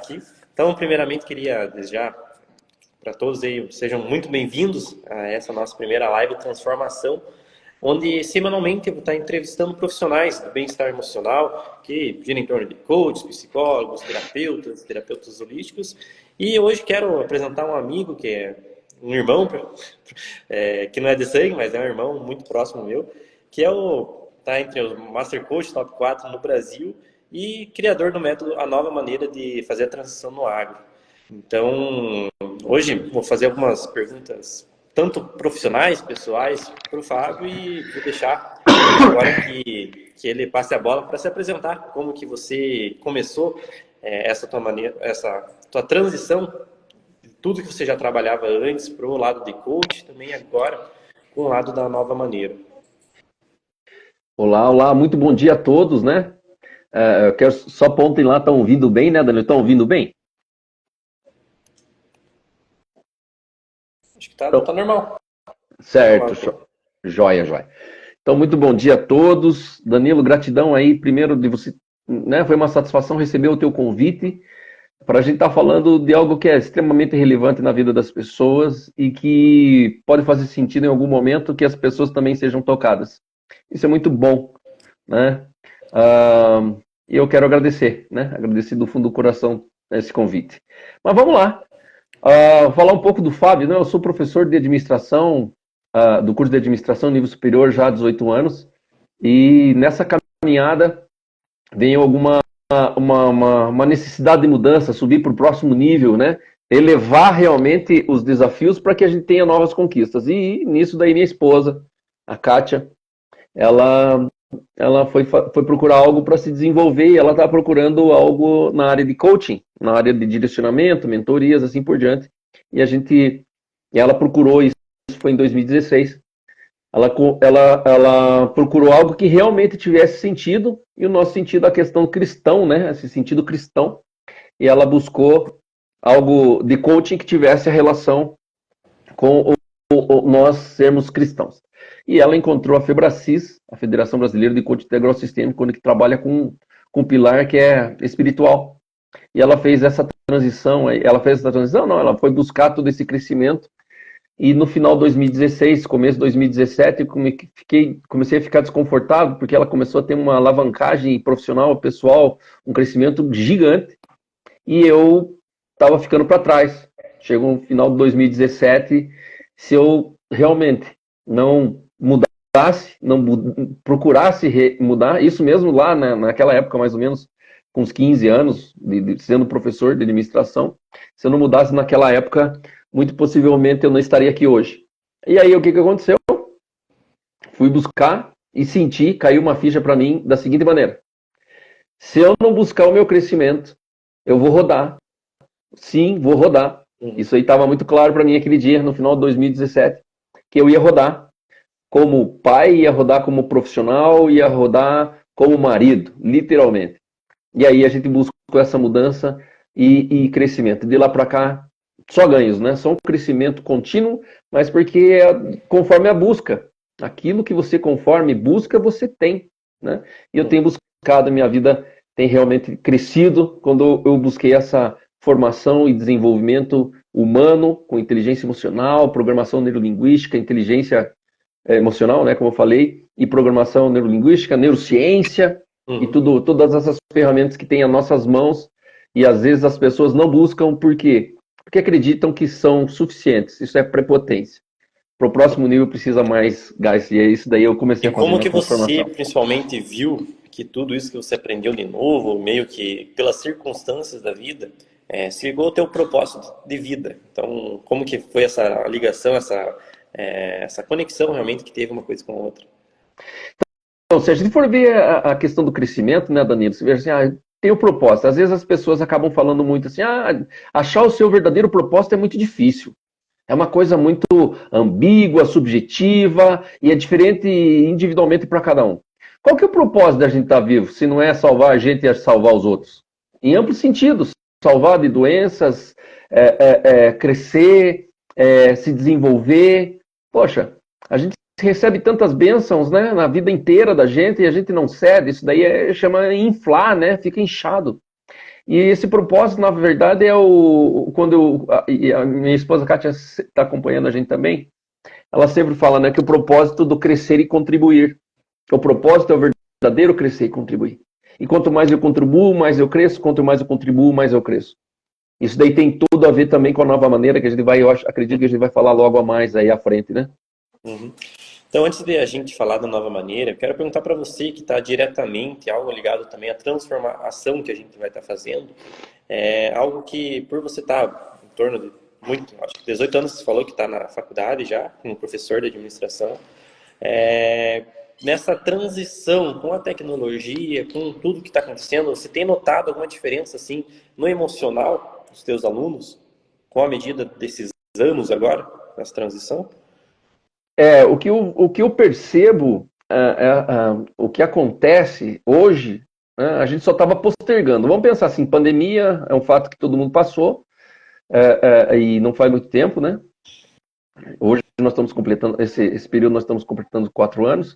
aqui. Então, primeiramente, queria desejar para todos aí, sejam muito bem-vindos a essa nossa primeira live Transformação, onde semanalmente eu vou estar entrevistando profissionais do bem-estar emocional, que giram em torno de coaches, psicólogos, terapeutas holísticos. E hoje quero apresentar um amigo que é um irmão, que não é de sangue, mas é um irmão muito próximo meu, que tá entre os Master Coach Top 4 no Brasil e criador do método A Nova Maneira de Fazer a Transição no Agro. Então, hoje vou fazer algumas perguntas, tanto profissionais, pessoais, para o Fábio, e vou deixar agora que ele passe a bola para se apresentar, como que você começou essa tua transição, de tudo que você já trabalhava antes para o lado de coach, também agora com o lado da Nova Maneira. Olá, olá, muito bom dia a todos, né? Eu quero só pontem lá, estão ouvindo bem, né, Danilo? Estão ouvindo bem? Acho que tá normal. Certo, joia, joia. Então, muito bom dia a todos. Danilo, gratidão aí, primeiro de você, né? Foi uma satisfação receber o teu convite para a gente estar falando de algo que é extremamente relevante na vida das pessoas e que pode fazer sentido em algum momento que as pessoas também sejam tocadas. Isso é muito bom, né? E eu quero agradecer, né? Agradecer do fundo do coração esse convite. Mas vamos lá. Falar um pouco do Fábio, né? Eu sou professor de administração, do curso de administração nível superior já há 18 anos, e nessa caminhada veio uma necessidade de mudança, subir para o próximo nível, né? Elevar realmente os desafios para que a gente tenha novas conquistas. E nisso daí minha esposa, a Kátia, ela foi procurar algo para se desenvolver e ela está procurando algo na área de coaching, na área de direcionamento, mentorias, assim por diante. E ela procurou isso, foi em 2016. Ela procurou algo que realmente tivesse sentido, e o nosso sentido é a questão cristão, né? Esse sentido cristão. E ela buscou algo de coaching que tivesse a relação com nós sermos cristãos. E ela encontrou a FEBRACIS, a Federação Brasileira de Coaching Integral Sistêmico, que trabalha com um pilar que é espiritual. E ela fez essa transição, não, ela foi buscar todo esse crescimento. E no final de 2016, começo de 2017, comecei a ficar desconfortável, porque ela começou a ter uma alavancagem profissional, pessoal, um crescimento gigante, e eu estava ficando para trás. Chegou no final de 2017, se eu realmente não mudasse, não procurasse mudar, isso mesmo lá naquela época, mais ou menos, com uns 15 anos, sendo professor de administração, se eu não mudasse naquela época, muito possivelmente eu não estaria aqui hoje. E aí, o que aconteceu? Fui buscar e senti, caiu uma ficha para mim da seguinte maneira: se eu não buscar o meu crescimento, eu vou rodar. Sim, vou rodar. Isso aí estava muito claro para mim aquele dia, no final de 2017, que eu ia rodar como pai, ia rodar como profissional, ia rodar como marido, literalmente. E aí a gente buscou essa mudança e crescimento. De lá para cá, só ganhos, né? Só um crescimento contínuo, mas porque conforme a busca. Aquilo que você conforme busca, você tem, né? E eu tenho buscado, minha vida tem realmente crescido quando eu busquei essa formação e desenvolvimento humano com inteligência emocional, programação neurolinguística, inteligência emocional, né, como eu falei, e programação neurolinguística, neurociência e todas essas ferramentas que tem às nossas mãos, e às vezes as pessoas não buscam, por quê? Porque acreditam que são suficientes. Isso é prepotência. Para o próximo nível precisa mais gás, e é isso daí eu comecei a fazer como que transformação. você principalmente viu que tudo isso que você aprendeu de novo, meio que pelas circunstâncias da vida, se ligou ao teu propósito de vida? Então, como que foi essa ligação, essa conexão realmente que teve uma coisa com a outra? Então, se a gente for ver a questão do crescimento, né, Danilo, você vê assim, tem o propósito. Às vezes as pessoas acabam falando muito assim, achar o seu verdadeiro propósito é muito difícil. É uma coisa muito ambígua, subjetiva, e é diferente individualmente para cada um. Qual que é o propósito da gente estar vivo, se não é salvar a gente e salvar os outros? Em amplos sentidos. Salvar de doenças, crescer, se desenvolver. Poxa, a gente recebe tantas bênçãos, né, na vida inteira da gente, e a gente não cede. Isso daí chama inflar, né? Fica inchado. E esse propósito, na verdade, e a minha esposa Kátia está acompanhando a gente também, ela sempre fala, né, que o propósito do crescer e contribuir. O propósito é o verdadeiro crescer e contribuir. E quanto mais eu contribuo, mais eu cresço. Quanto mais eu contribuo, mais eu cresço. Isso daí tem tudo a ver também com a nova maneira que a gente vai, acredito que a gente vai falar logo a mais aí à frente, né? Uhum. Então, antes de a gente falar da nova maneira, eu quero perguntar para você que está diretamente, algo ligado também à transformação que a gente vai estar fazendo, algo que, por você estar em torno de acho que 18 anos, você falou que está na faculdade já, como professor de administração, nessa transição com a tecnologia, com tudo que está acontecendo, você tem notado alguma diferença assim no emocional dos teus alunos, com a medida desses anos agora, nessa transição? O que eu percebo, o que acontece hoje, né, a gente só estava postergando. Vamos pensar assim, pandemia é um fato que todo mundo passou, e não faz muito tempo, né? Hoje nós estamos completando, esse período nós estamos completando 4 anos,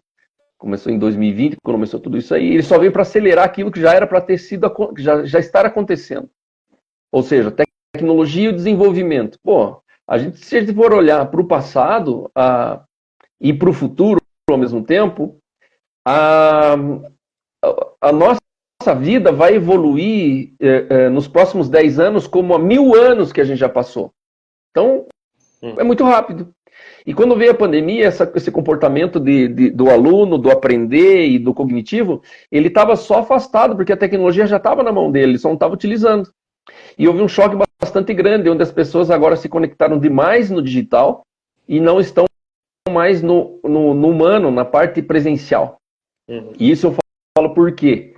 começou em 2020, quando começou tudo isso aí, ele só veio para acelerar aquilo que já era para ter sido, que já estar acontecendo. Ou seja, tecnologia e desenvolvimento. Pô, se a gente for olhar para o passado, e para o futuro ao mesmo tempo, a nossa vida vai evoluir nos próximos 10 anos como há 1000 anos que a gente já passou. Então, é muito rápido. E quando veio a pandemia, esse comportamento do aluno, do aprender e do cognitivo, ele estava só afastado, porque a tecnologia já estava na mão dele, ele só não estava utilizando. E houve um choque bastante grande, onde as pessoas agora se conectaram demais no digital e não estão mais no humano, na parte presencial. E isso eu falo por quê?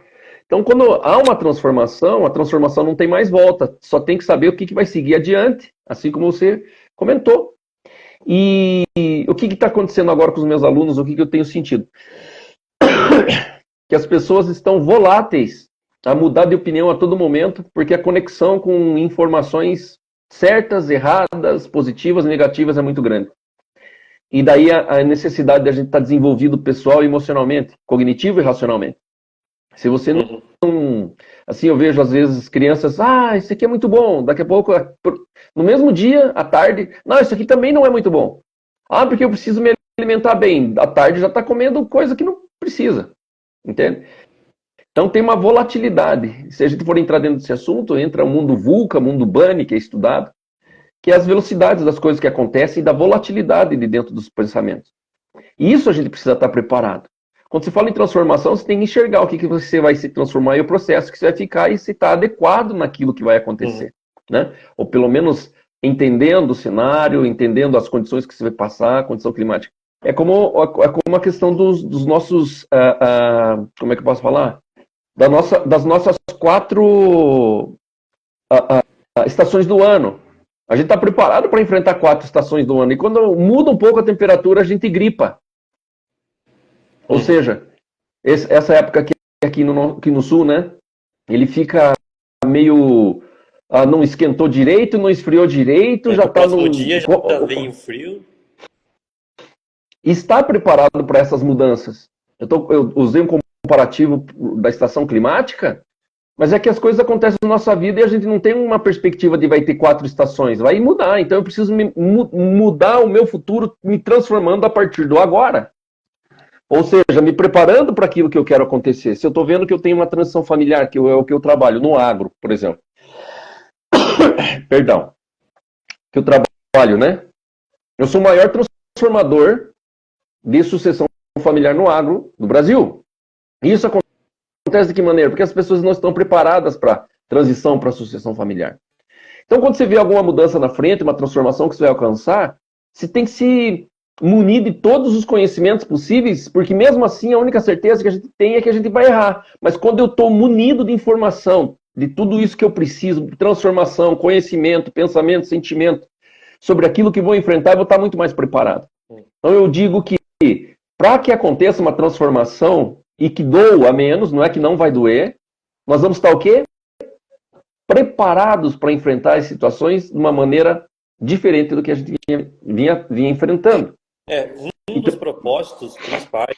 Então, quando há uma transformação, a transformação não tem mais volta. Só tem que saber o que vai seguir adiante, assim como você comentou. E o que está acontecendo agora com os meus alunos, o que eu tenho sentido? Que as pessoas estão voláteis a mudar de opinião a todo momento, porque a conexão com informações certas, erradas, positivas, negativas é muito grande. E daí a necessidade de a gente estar desenvolvido pessoal e emocionalmente, cognitivo e racionalmente. Se você não... Assim, eu vejo às vezes crianças, isso aqui é muito bom, daqui a pouco, no mesmo dia, à tarde, não, isso aqui também não é muito bom. Porque eu preciso me alimentar bem. À tarde já está comendo coisa que não precisa, entende? Então tem uma volatilidade. Se a gente for entrar dentro desse assunto, entra o mundo VUCA, mundo BANI, que é estudado, que é as velocidades das coisas que acontecem e da volatilidade de dentro dos pensamentos. E isso a gente precisa estar preparado. Quando você fala em transformação, você tem que enxergar o que você vai se transformar e o processo que você vai ficar e se está adequado naquilo que vai acontecer. Né? Ou pelo menos entendendo o cenário, entendendo as condições que você vai passar, a condição climática. É como a questão dos nossos... como é que eu posso falar? Das nossas 4 estações do ano. A gente está preparado para enfrentar 4 estações do ano. E quando muda um pouco a temperatura, a gente gripa. Ou seja, essa época aqui no sul, né? Ele fica meio... não esquentou direito, não esfriou direito, já está no... dia já vem o frio. Está preparado para essas mudanças. Eu usei um comparativo da estação climática, mas é que as coisas acontecem na nossa vida e a gente não tem uma perspectiva de vai ter 4 estações. Vai mudar, então eu preciso mudar o meu futuro me transformando a partir do agora. Ou seja, me preparando para aquilo que eu quero acontecer. Se eu estou vendo que eu tenho uma transição familiar, que é o que eu trabalho, no agro, por exemplo. Perdão. Que eu trabalho, né? Eu sou o maior transformador de sucessão familiar no agro do Brasil. E isso acontece de que maneira? Porque as pessoas não estão preparadas para transição para sucessão familiar. Então, quando você vê alguma mudança na frente, uma transformação que você vai alcançar, você tem que se munir de todos os conhecimentos possíveis, porque mesmo assim a única certeza que a gente tem é que a gente vai errar. Mas quando eu estou munido de informação, de tudo isso que eu preciso, de transformação, conhecimento, pensamento, sentimento, sobre aquilo que vou enfrentar, eu vou estar muito mais preparado. Então eu digo que para que aconteça uma transformação e que doa menos, não é que não vai doer, nós vamos estar o quê? Preparados para enfrentar as situações de uma maneira diferente do que a gente vinha enfrentando. Um dos propósitos principais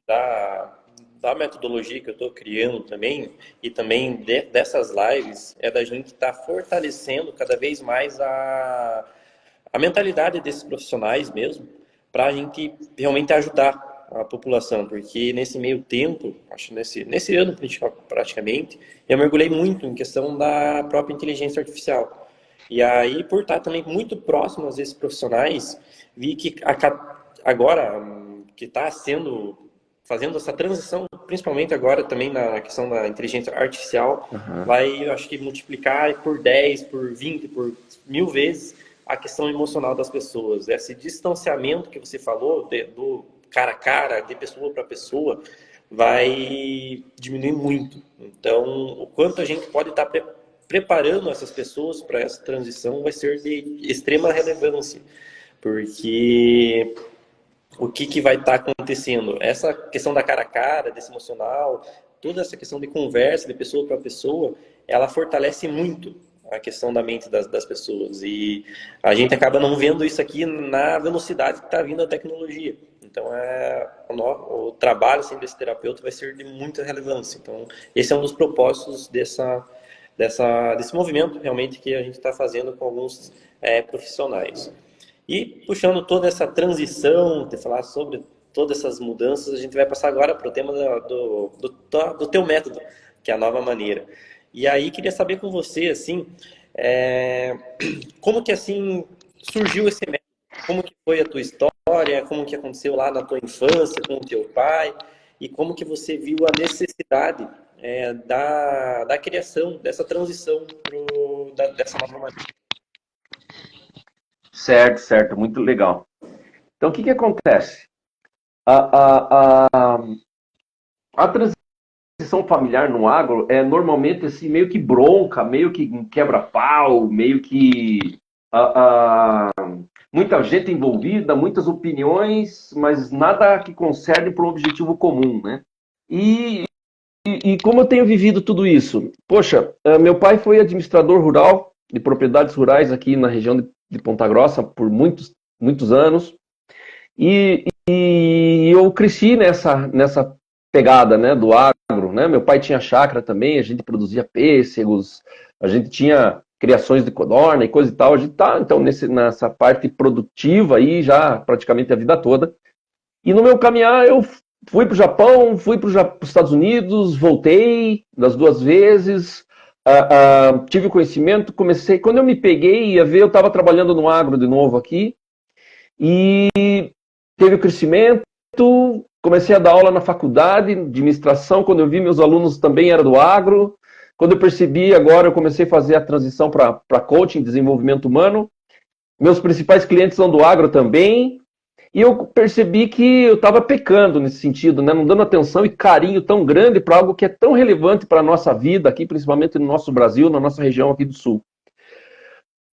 da da metodologia que eu estou criando também, e também dessas lives, é da gente estar fortalecendo cada vez mais a mentalidade desses profissionais mesmo, para a gente realmente ajudar a população, porque nesse meio tempo, acho nesse ano praticamente, eu mergulhei muito em questão da própria inteligência artificial. E aí, por estar também muito próximo a esses profissionais, vi que agora que está fazendo essa transição, principalmente agora também na questão da inteligência artificial, vai, eu acho que multiplicar por 10, por 20, por 1000 vezes a questão emocional das pessoas. Esse distanciamento que você falou, do cara a cara, de pessoa para pessoa, vai diminuir muito. Então, o quanto a gente pode estar preparando essas pessoas para essa transição vai ser de extrema relevância, porque o que vai estar acontecendo? Essa questão da cara a cara, desse emocional, toda essa questão de conversa, de pessoa para pessoa, ela fortalece muito a questão da mente das pessoas. E a gente acaba não vendo isso aqui na velocidade que está vindo a tecnologia. Então, o trabalho assim, desse terapeuta vai ser de muita relevância. Então, esse é um dos propósitos desse movimento, realmente, que a gente está fazendo com alguns profissionais. E, puxando toda essa transição, de falar sobre todas essas mudanças, a gente vai passar agora para o tema do teu método, que é a nova maneira. E aí, queria saber com você, assim, como que, assim, surgiu esse método? Como que foi a tua história? Como que aconteceu lá na tua infância com o teu pai? E como que você viu a necessidade da criação, dessa transição dessa nova maneira? Certo, certo, muito legal. Então, o que acontece? A transição familiar no agro é normalmente assim, meio que bronca, meio que quebra-pau, meio que muita gente envolvida, muitas opiniões, mas nada que concerne para um objetivo comum, né? E como eu tenho vivido tudo isso? Poxa, meu pai foi administrador rural de propriedades rurais aqui na região de Ponta Grossa por muitos, muitos anos. E eu cresci nessa pegada, né, do agro, né? Meu pai tinha chácara também, a gente produzia pêssegos, a gente tinha criações de codorna e coisa e tal. A gente tá, então, nessa parte produtiva aí já praticamente a vida toda. E no meu caminhar eu fui para o Japão, fui para os Estados Unidos, voltei das 2 vezes, tive conhecimento, comecei. Quando eu me peguei, ia ver, eu estava trabalhando no agro de novo aqui, e teve o crescimento, comecei a dar aula na faculdade de administração, quando eu vi meus alunos também eram do agro, quando eu percebi, agora eu comecei a fazer a transição para coaching, desenvolvimento humano, meus principais clientes são do agro também, e eu percebi que eu estava pecando nesse sentido, né? Não dando atenção e carinho tão grande para algo que é tão relevante para a nossa vida aqui, principalmente no nosso Brasil, na nossa região aqui do Sul.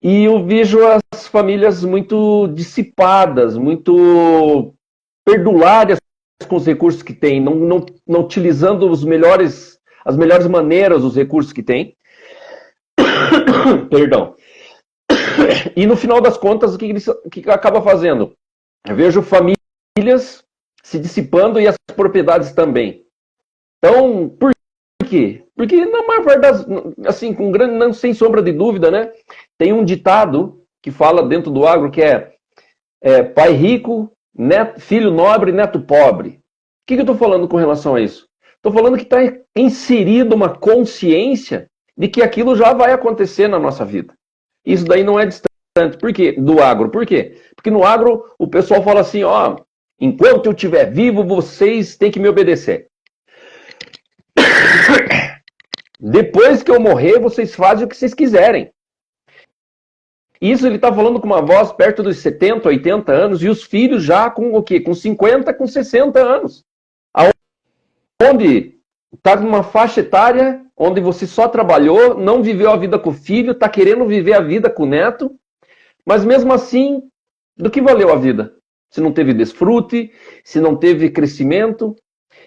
E eu vejo as famílias muito dissipadas, muito perdulárias com os recursos que têm, não utilizando as melhores maneiras os recursos que têm. Perdão. E no final das contas, o que acaba fazendo? Eu vejo famílias se dissipando e as propriedades também. Então, por quê? Porque na maior parte das, assim, sem sombra de dúvida, né? Tem um ditado que fala dentro do agro que é pai rico, filho nobre, neto pobre. O que eu estou falando com relação a isso? Estou falando que está inserido uma consciência de que aquilo já vai acontecer na nossa vida. Isso daí não é distante. Por quê? Do agro. Por quê? Porque no agro o pessoal fala assim, ó, enquanto eu estiver vivo, vocês têm que me obedecer. Depois que eu morrer, vocês fazem o que vocês quiserem. Isso ele está falando com uma voz perto dos 70, 80 anos, e os filhos já com o quê? Com 50, com 60 anos. Onde está numa faixa etária, onde você só trabalhou, não viveu a vida com o filho, está querendo viver a vida com o neto, mas mesmo assim, do que valeu a vida? Se não teve desfrute, se não teve crescimento.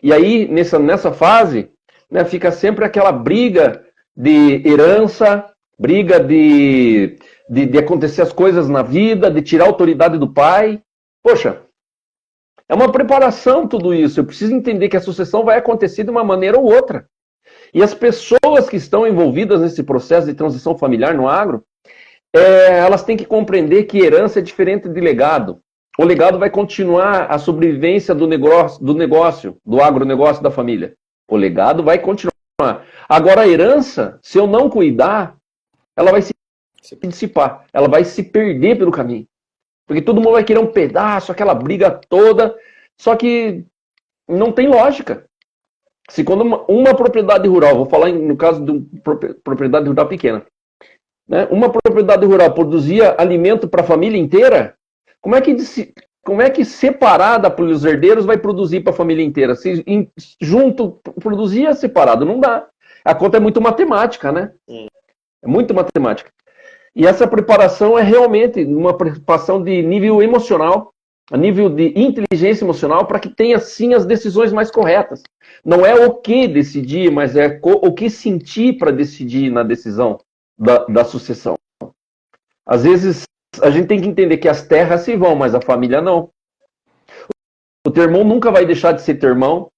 E aí, nessa fase, né, fica sempre aquela briga de herança, briga de acontecer as coisas na vida, de tirar a autoridade do pai. Poxa, É uma preparação tudo isso. Eu preciso entender que a sucessão vai acontecer de uma maneira ou outra. E as pessoas que estão envolvidas nesse processo de transição familiar no agro, elas têm que compreender que herança é diferente de legado. O legado vai continuar a sobrevivência do negócio, do agronegócio da família. O legado vai continuar. Agora, a herança, se eu não cuidar, ela vai se dissipar, ela vai se perder pelo caminho. Porque todo mundo vai querer um pedaço, aquela briga toda, só que não tem lógica. Se quando uma propriedade rural, vou falar no caso de uma propriedade rural pequena, né, uma propriedade rural produzia alimento para a família inteira, como é que separada pelos herdeiros vai produzir para a família inteira? Se junto produzia separado, não dá. A conta é muito matemática, né? É muito matemática. E essa preparação é realmente uma preparação de nível emocional, a nível de inteligência emocional, para que tenha, sim, as decisões mais corretas. Não é o que decidir, mas é o que sentir para decidir na decisão da sucessão. Às vezes, a gente tem que entender que as terras se vão, mas a família não. O teu irmão nunca vai deixar de ser teu irmão,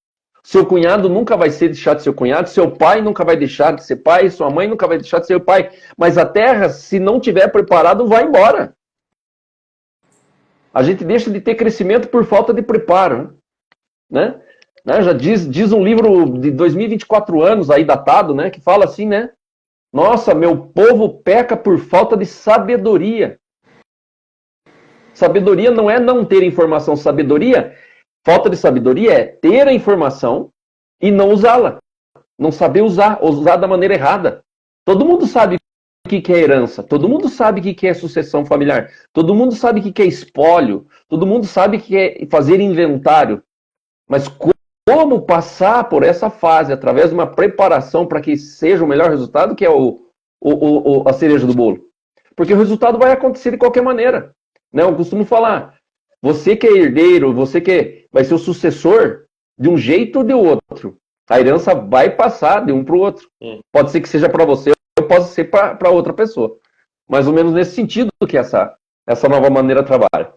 seu cunhado nunca vai deixar de ser cunhado, seu pai nunca vai deixar de ser pai, sua mãe nunca vai deixar de ser pai. Mas a terra, se não tiver preparado, vai embora. A gente deixa de ter crescimento por falta de preparo, né? Já diz um livro de 2024 anos, aí datado, né? Que fala assim, né? Nossa, meu povo peca por falta de sabedoria. Sabedoria não é não ter informação. Falta de sabedoria é ter a informação e não usá-la. Não saber usar da maneira errada. Todo mundo sabe o que é herança. Todo mundo sabe o que é sucessão familiar. Todo mundo sabe o que é espólio. Todo mundo sabe o que é fazer inventário. Mas como passar por essa fase através de uma preparação para que seja o melhor resultado, que é a cereja do bolo? Porque o resultado vai acontecer de qualquer maneira. Né? Eu costumo falar, você que é herdeiro, você que vai ser o sucessor, de um jeito ou de outro. A herança vai passar de um para o outro. Pode ser que seja para você, ou pode ser para outra pessoa. Mais ou menos nesse sentido que essa nova maneira trabalha.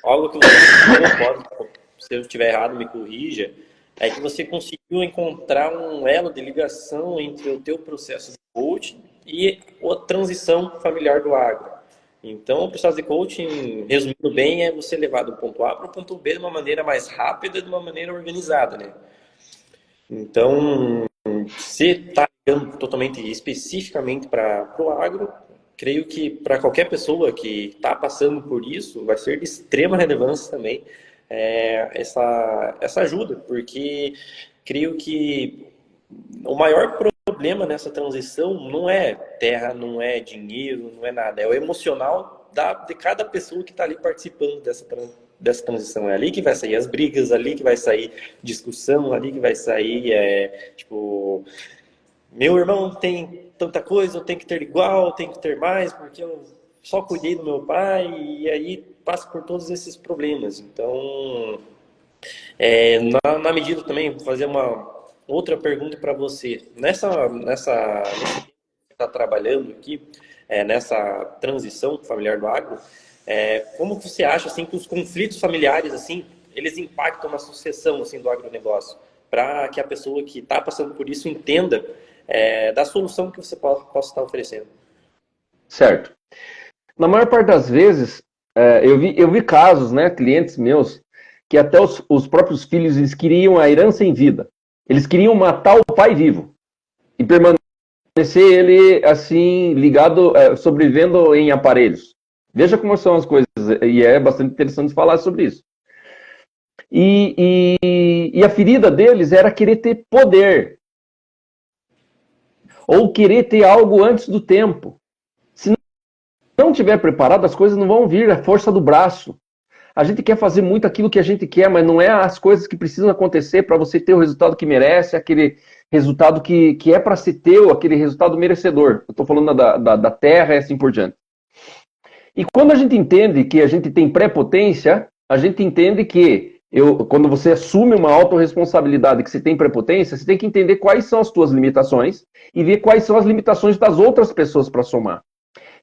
Algo que você pode, se eu estiver errado, me corrija, é que você conseguiu encontrar um elo de ligação entre o teu processo de coaching e a transição familiar do agro. Então, o processo de coaching, resumindo bem, é você levar do ponto A para o ponto B de uma maneira mais rápida, de uma maneira organizada, né? Então, se está ligando totalmente especificamente para o agro, creio que para qualquer pessoa que está passando por isso, vai ser de extrema relevância também essa ajuda, porque creio que o maior problema nessa transição não é terra, não é dinheiro, não é nada, é o emocional de cada pessoa que está ali participando dessa transição. É ali que vai sair as brigas, ali que vai sair discussão, ali que vai sair, tipo, meu irmão tem tanta coisa, eu tenho que ter igual, eu tenho que ter mais, porque eu só cuidei do meu pai, e aí passa por todos esses problemas. Então, na medida também, vou fazer uma outra pergunta para você. Nesse tempo que está trabalhando aqui, nessa transição familiar do agro, como você acha assim, que os conflitos familiares assim, eles impactam na sucessão assim, do agronegócio? Para que a pessoa que está passando por isso entenda da solução que você possa estar oferecendo. Certo. Na maior parte das vezes, eu vi casos, né, clientes meus, que até os próprios filhos eles queriam a herança em vida. Eles queriam matar o pai vivo e permanecer ele assim ligado, sobrevivendo em aparelhos. Veja como são as coisas, e é bastante interessante falar sobre isso. E a ferida deles era querer ter poder, ou querer ter algo antes do tempo. Se não tiver preparado, as coisas não vão vir, a força do braço. A gente quer fazer muito aquilo que a gente quer, mas não é as coisas que precisam acontecer para você ter o resultado que merece, aquele resultado que é para ser teu, aquele resultado merecedor. Eu estou falando da terra e assim por diante. E quando a gente entende que a gente tem prepotência, a gente entende que quando você assume uma autorresponsabilidade que você tem prepotência, você tem que entender quais são as tuas limitações e ver quais são as limitações das outras pessoas para somar.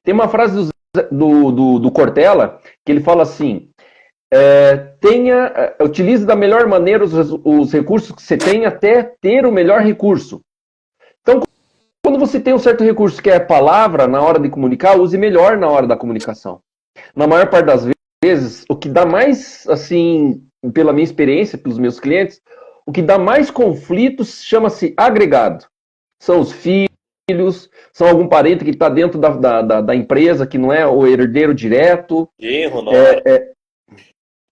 Tem uma frase do do Cortella, que ele fala assim, utilize da melhor maneira os recursos que você tem até ter o melhor recurso. Então, quando você tem um certo recurso que é a palavra na hora de comunicar, use melhor na hora da comunicação. Na maior parte das vezes, o que dá mais, assim, pela minha experiência, pelos meus clientes, o que dá mais conflitos chama-se agregado. São os filhos, são algum parente que está dentro da empresa, que não é o herdeiro direto. Genro, nora.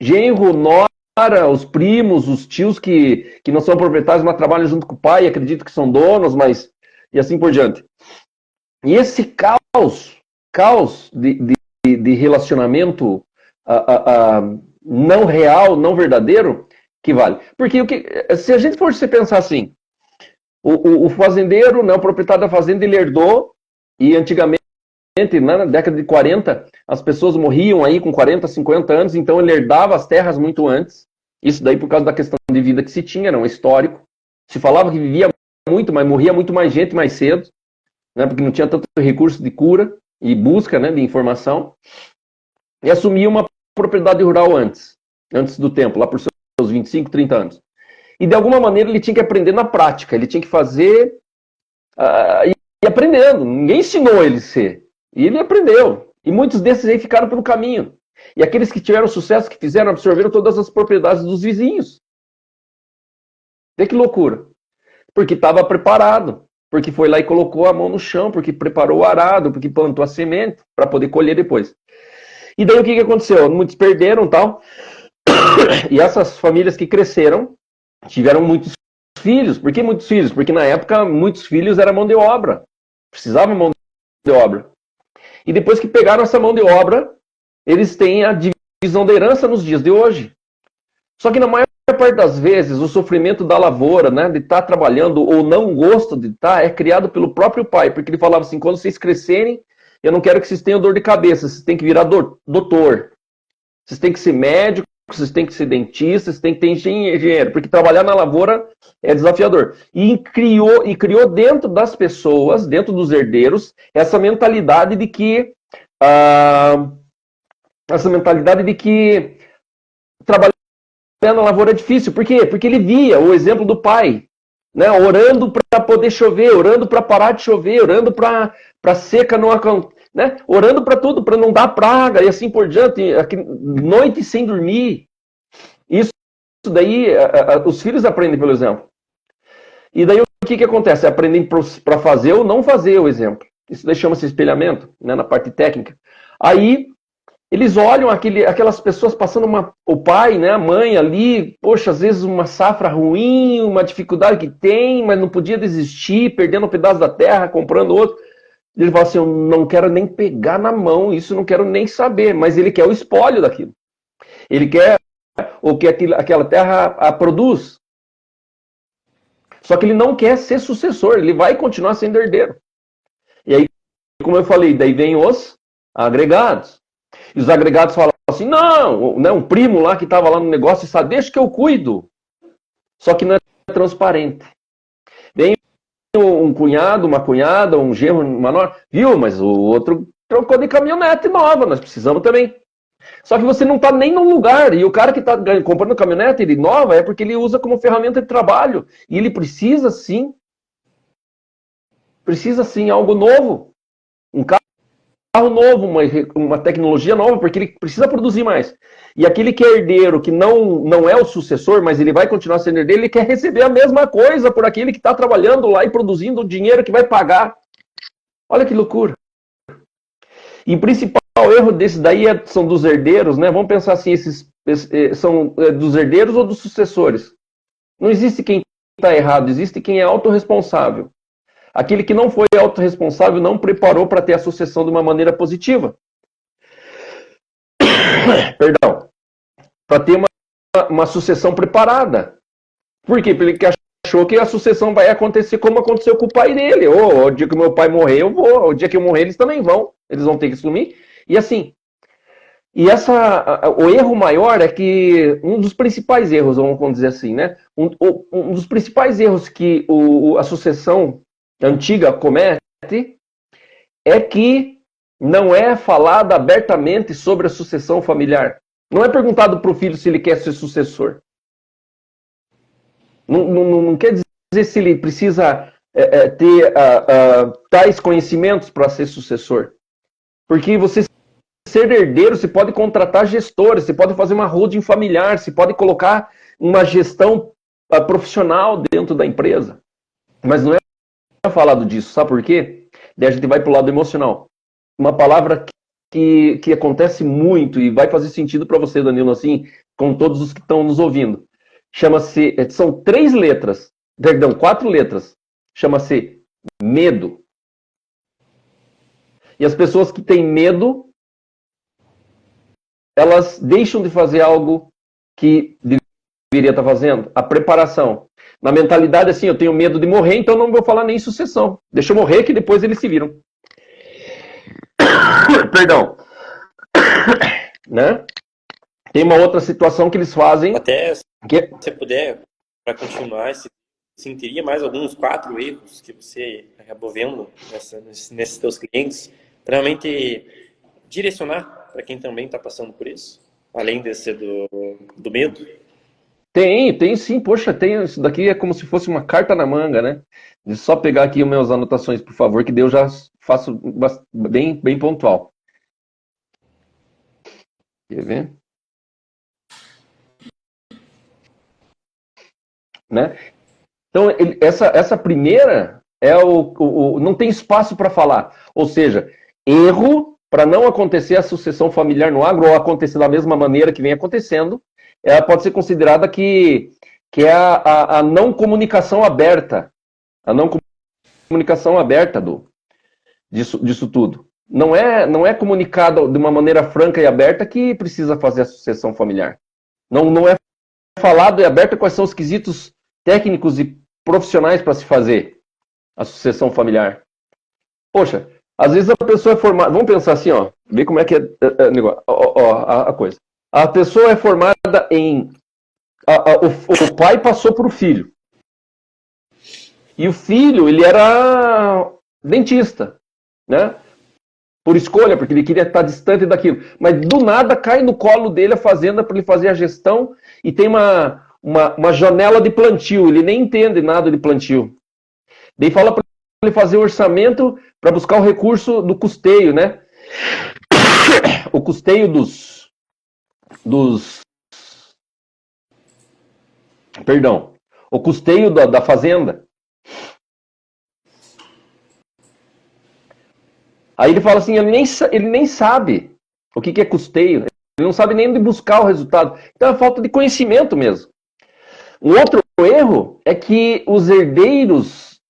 Genro, nora, os primos, os tios que não são proprietários, mas trabalham junto com o pai, acredito que são donos, mas... E assim por diante. E esse caos de relacionamento não real, não verdadeiro, que vale. Porque se a gente for se pensar assim, o fazendeiro, né, o proprietário da fazenda, ele herdou, e antigamente, na década de 40, as pessoas morriam aí com 40, 50 anos, então ele herdava as terras muito antes. Isso daí por causa da questão de vida que se tinha, era um histórico. Se falava que vivia muito, mas morria muito mais gente mais cedo, né, porque não tinha tanto recurso de cura e busca, né, de informação. E assumia uma propriedade rural antes do tempo, lá por seus 25, 30 anos. E de alguma maneira ele tinha que aprender na prática, ele tinha que fazer e aprendendo. Ninguém ensinou ele a ser. E ele aprendeu. E muitos desses aí ficaram pelo caminho. E aqueles que tiveram sucesso, que fizeram, absorveram todas as propriedades dos vizinhos. Vê que loucura. Porque estava preparado. Porque foi lá e colocou a mão no chão, porque preparou o arado, porque plantou a semente para poder colher depois. E daí o que aconteceu? Muitos perderam e tal. E essas famílias que cresceram tiveram muitos filhos. Por que muitos filhos? Porque na época muitos filhos era mão de obra. Precisava mão de obra. E depois que pegaram essa mão de obra, eles têm a divisão da herança nos dias de hoje. Só que na maior parte das vezes, o sofrimento da lavoura, né, de estar trabalhando ou não gosto de estar, é criado pelo próprio pai. Porque ele falava assim, quando vocês crescerem, eu não quero que vocês tenham dor de cabeça, vocês têm que virar doutor. Vocês têm que ser médico, vocês têm que ser dentista, vocês têm que ter engenheiro, porque trabalhar na lavoura é desafiador. E criou dentro das pessoas, dentro dos herdeiros, essa mentalidade de que trabalhar na lavoura é difícil. Por quê? Porque ele via o exemplo do pai, né, orando para poder chover, orando para parar de chover, orando para seca não acontecer. Né? Orando para tudo, para não dar praga e assim por diante, noite sem dormir. Isso daí, os filhos aprendem pelo exemplo. E daí o que acontece? Aprendem para fazer ou não fazer o exemplo. Isso daí chama-se espelhamento, né, na parte técnica. Aí eles olham aquelas pessoas passando o pai, né, a mãe ali, poxa, às vezes uma safra ruim, uma dificuldade que tem, mas não podia desistir, perdendo um pedaço da terra, comprando outro. Ele fala assim, eu não quero nem pegar na mão, isso eu não quero nem saber, mas ele quer o espólio daquilo. Ele quer o que aquela terra produz. Só que ele não quer ser sucessor, ele vai continuar sendo herdeiro. E aí, como eu falei, daí vem os agregados. E os agregados falam assim, não, né, um primo lá que estava lá no negócio, sabe, deixa que eu cuido. Só que não é transparente. Vem um cunhado, uma cunhada, um genro, uma nora, viu, mas o outro trocou de caminhonete nova, nós precisamos também. Só que você não está nem no lugar, e o cara que está comprando caminhonete nova é porque ele usa como ferramenta de trabalho, e ele precisa sim, algo novo, um carro novo, uma tecnologia nova, porque ele precisa produzir mais. E aquele que é herdeiro, que não é o sucessor, mas ele vai continuar sendo herdeiro, ele quer receber a mesma coisa por aquele que está trabalhando lá e produzindo o dinheiro que vai pagar. Olha que loucura. E o principal erro desse daí são dos herdeiros, né? Vamos pensar assim, são dos herdeiros ou dos sucessores? Não existe quem está errado, existe quem é autorresponsável. Aquele que não foi autorresponsável não preparou para ter a sucessão de uma maneira positiva. Perdão. Para ter uma sucessão preparada. Por quê? Porque ele achou que a sucessão vai acontecer como aconteceu com o pai dele. O dia que meu pai morrer, eu vou. O dia que eu morrer, eles também vão. Eles vão ter que assumir. E assim. E o erro maior é que um dos principais erros, vamos dizer assim, né? Um dos principais erros que a sucessão antiga comete é que não é falado abertamente sobre a sucessão familiar. Não é perguntado para o filho se ele quer ser sucessor. Não quer dizer se ele precisa ter tais conhecimentos para ser sucessor. Porque você ser herdeiro, você pode contratar gestores, você pode fazer uma holding familiar, você pode colocar uma gestão profissional dentro da empresa. Mas não é falado disso, sabe por quê? Daí a gente vai para o lado emocional. Uma palavra que acontece muito e vai fazer sentido para você, Danilo, assim, com todos os que estão nos ouvindo. Chama-se, são 4 letras. Chama-se medo. E as pessoas que têm medo, elas deixam de fazer algo que deveria estar fazendo. A preparação. Na mentalidade, assim, eu tenho medo de morrer, então não vou falar nem sucessão. Deixa eu morrer que depois eles se viram. Perdão. Né? Tem uma outra situação que eles fazem. Até se você puder, para continuar, sentiria mais alguns 4 erros que você acabou vendo nesses teus clientes, para realmente direcionar para quem também está passando por isso, além desse do medo? Tem sim. Poxa, isso daqui é como se fosse uma carta na manga, né? Deixa eu só pegar aqui as minhas anotações, por favor, que daí eu já faço bem pontual. Quer ver? Né? Então, essa primeira é não tem espaço para falar. Ou seja, erro para não acontecer a sucessão familiar no agro, ou acontecer da mesma maneira que vem acontecendo, ela pode ser considerada que é a não comunicação aberta. A não comunicação aberta disso tudo. Não é comunicado de uma maneira franca e aberta que precisa fazer a sucessão familiar. Não é falado e aberto quais são os quesitos técnicos e profissionais para se fazer a sucessão familiar. Poxa, às vezes a pessoa é formada... Vamos pensar assim, ó. Ver como é que é a coisa. A pessoa é formada em... O pai passou para o filho. E o filho, ele era dentista, né? Por escolha, porque ele queria estar distante daquilo. Mas do nada cai no colo dele a fazenda para ele fazer a gestão e tem uma janela de plantio. Ele nem entende nada de plantio. Daí fala para ele fazer o orçamento para buscar o recurso do custeio, né? O custeio Perdão. O custeio da fazenda. Aí ele fala assim, ele nem sabe o que é custeio. Ele não sabe nem onde buscar o resultado. Então é falta de conhecimento mesmo. Um outro erro é que os herdeiros,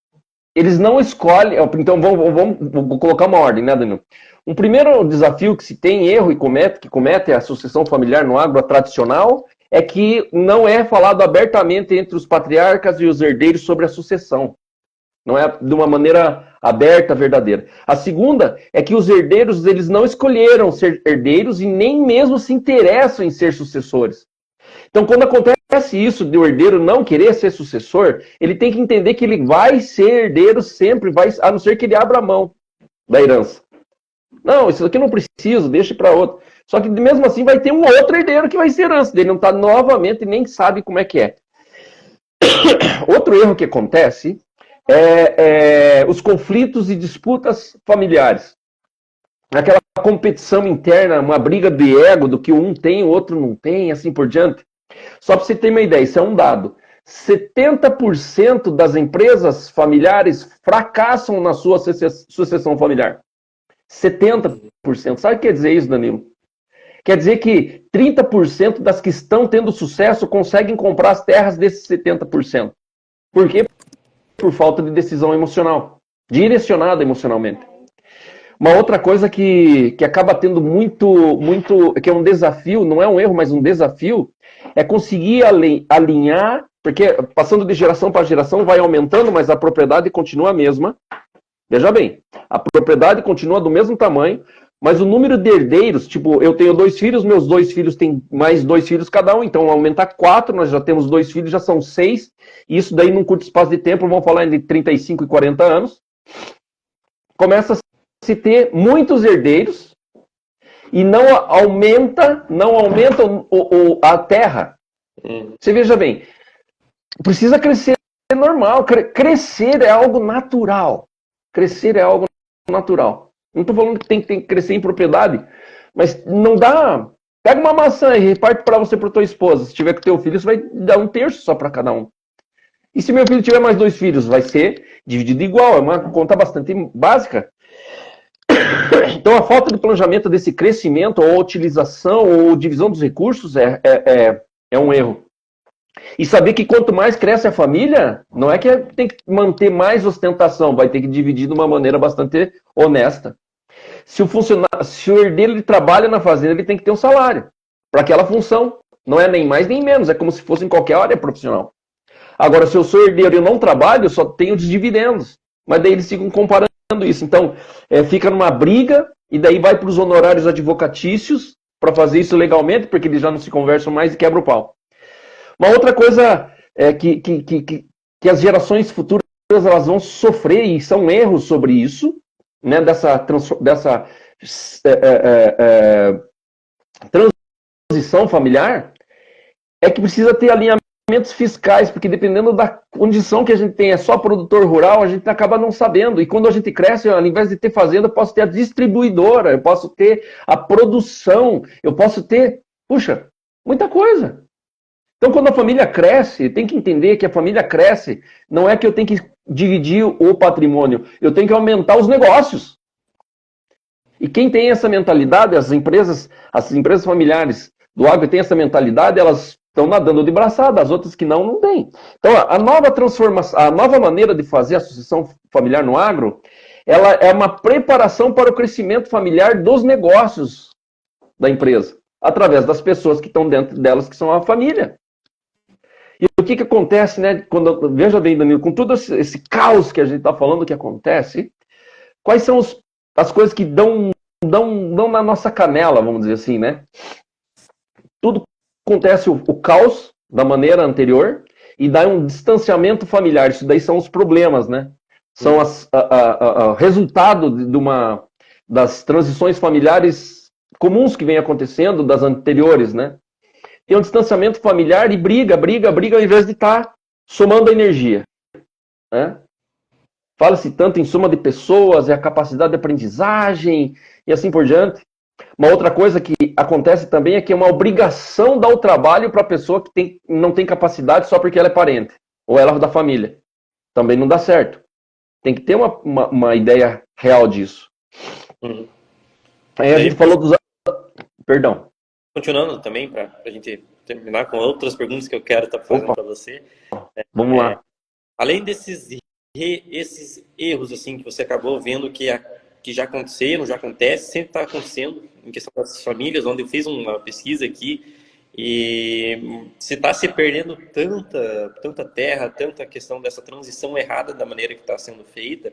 eles não escolhem... Então vamos colocar uma ordem, né, Danilo? Um primeiro desafio que se tem erro que comete a sucessão familiar no agro tradicional é que não é falado abertamente entre os patriarcas e os herdeiros sobre a sucessão. Não é de uma maneira aberta, verdadeira. A segunda é que os herdeiros, eles não escolheram ser herdeiros e nem mesmo se interessam em ser sucessores. Então, quando acontece isso de o herdeiro não querer ser sucessor, ele tem que entender que ele vai ser herdeiro sempre, a não ser que ele abra mão da herança. Não, isso aqui eu não preciso, deixa para outro. Só que mesmo assim vai ter um outro herdeiro que vai ser herança dele, não está novamente e nem sabe como é que é. Outro erro que acontece os conflitos e disputas familiares. Aquela competição interna, uma briga de ego do que um tem, o outro não tem, assim por diante. Só para você ter uma ideia, isso é um dado. 70% das empresas familiares fracassam na sua sucessão familiar. 70%. Sabe o que quer dizer isso, Danilo? Quer dizer que 30% das que estão tendo sucesso conseguem comprar as terras desses 70%. Por quê? Por falta de decisão emocional, direcionada emocionalmente. Uma outra coisa que acaba tendo muito, que é um desafio, não é um erro, mas um desafio, é conseguir alinhar, porque passando de geração para geração vai aumentando, mas a propriedade continua a mesma. Veja bem, a propriedade continua do mesmo tamanho, mas o número de herdeiros, tipo, eu tenho 2 filhos, meus 2 filhos têm mais 2 filhos cada um, então aumentar 4, nós já temos 2 filhos, já são 6, e isso daí num curto espaço de tempo, vamos falar de 35 e 40 anos, começa a se ter muitos herdeiros e não aumenta a terra. Você veja bem, precisa crescer normal. Crescer é algo natural. Crescer é algo natural. Não estou falando que tem que crescer em propriedade, mas não dá. Pega uma maçã e reparte para você e para tua esposa. Se tiver com teu filho, você vai dar 1/3 só para cada um. E se meu filho tiver mais 2 filhos, vai ser dividido igual. É uma conta bastante básica. Então, a falta de planejamento desse crescimento, ou utilização, ou divisão dos recursos é um erro. E saber que quanto mais cresce a família, não é que tem que manter mais ostentação, vai ter que dividir de uma maneira bastante honesta. Se o herdeiro ele trabalha na fazenda, ele tem que ter um salário para aquela função. Não é nem mais nem menos, é como se fosse em qualquer área profissional. Agora, se eu sou herdeiro e eu não trabalho, eu só tenho os dividendos. Mas daí eles ficam comparando isso. Então, fica numa briga, e daí vai para os honorários advocatícios para fazer isso legalmente, porque eles já não se conversam mais e quebra o pau. Uma outra coisa é que as gerações futuras elas vão sofrer, e são erros sobre isso, né, dessa transição familiar, é que precisa ter alinhamentos fiscais, porque dependendo da condição que a gente tem, é só produtor rural, a gente acaba não sabendo. E quando a gente cresce, ao invés de ter fazenda, eu posso ter a distribuidora, eu posso ter a produção, eu posso ter, puxa, muita coisa. Então, quando a família cresce, tem que entender que a família cresce, não é que eu tenho que dividir o patrimônio, eu tenho que aumentar os negócios. E quem tem essa mentalidade, as empresas familiares do agro têm essa mentalidade, elas estão nadando de braçada, as outras que não têm. Então, a nova transformação, a nova maneira de fazer a sucessão familiar no agro, ela é uma preparação para o crescimento familiar dos negócios da empresa, através das pessoas que estão dentro delas, que são a família. E o que acontece, né? Quando, veja bem, Danilo, com todo esse caos que a gente está falando que acontece, quais são as coisas que dão na nossa canela, vamos dizer assim, né? Tudo acontece o caos da maneira anterior e dá um distanciamento familiar. Isso daí são os problemas, né? São o resultado das transições familiares comuns que vem acontecendo, das anteriores, né? Tem um distanciamento familiar e briga, ao invés de estar somando a energia. Né? Fala-se tanto em soma de pessoas, a capacidade de aprendizagem e assim por diante. Uma outra coisa que acontece também é que é uma obrigação dar o trabalho para a pessoa que não tem capacidade só porque ela é parente, ou ela é da família. Também não dá certo. Tem que ter uma ideia real disso. Aí a gente falou dos... Perdão. Continuando também, para a gente terminar com outras perguntas que eu quero estar fazendo para você. Vamos lá. Além desses erros assim que você acabou vendo que já aconteceram, já acontece, sempre está acontecendo em questão das famílias, onde eu fiz uma pesquisa aqui e se está se perdendo tanta terra, tanta questão dessa transição errada da maneira que está sendo feita.